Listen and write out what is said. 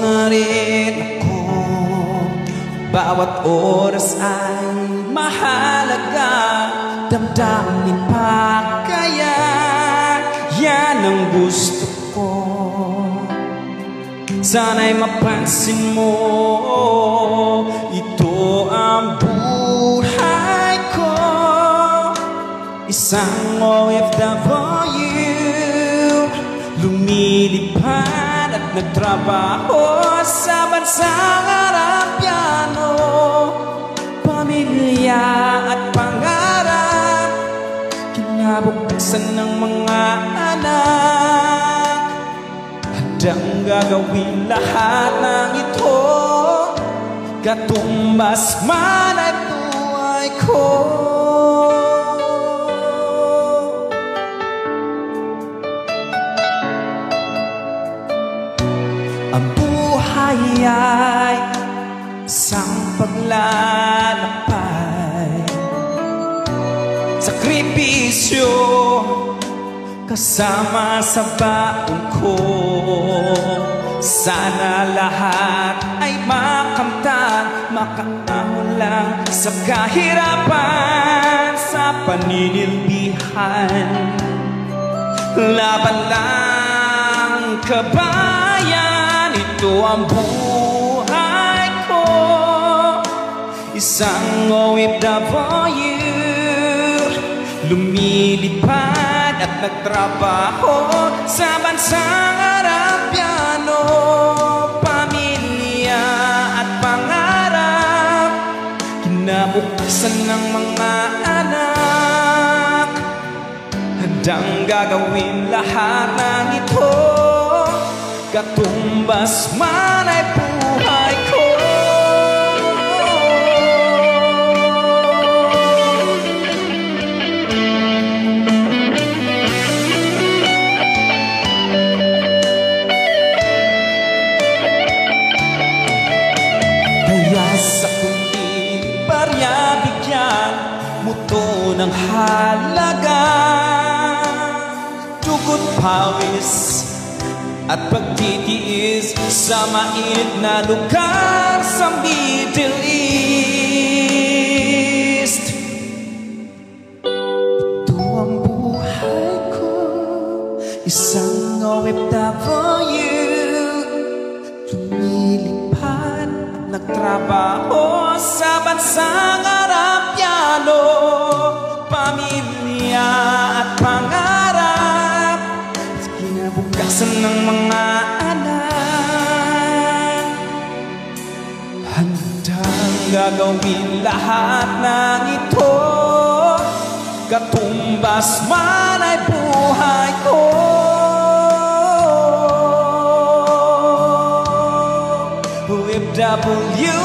nga rin ako. Bawat oras ay mahalaga, damdamin pa kaya yan ang gusto ko. Sana'y mapansin mo, ito ang buhay ko. Isang OFW, lumilipad at nagtrabaho sa bansang Arapiano. Pamilya at pangarap, kinabukasan ng mga anak. Handang gagawin lahat ng ito, katumbas man ay buhay ko. Ang buhay ay isang paglalakbay, sakripisyo kasama sa baon ko. Sana lahat ay makamtan, makaahon lang sa kahirapan, sa paninilbihan. Laban lang kabayan, ito ang buhay ko. Isang OFW, lumilipad at nagtrabaho sa bansang Arapiano. Pamilya at pangarap, kinabukasan ng mga anak. Handang gagawin lahat ng ito, katumbas man ay buhay ko. Sa kundi barya, bigyan mo to ng halaga. Dugot, pawis at pagtitiis sa mainit na lugar sa Middle East. Ito ang buhay ko, isang OFW, lumilipad, nagtrabaho sa bansang Arapiano. Pamilya at pangarap, kinabukasan ng mga anak. Handang gagawin lahat ng ito, katumbas man ay buhay ko. OFW,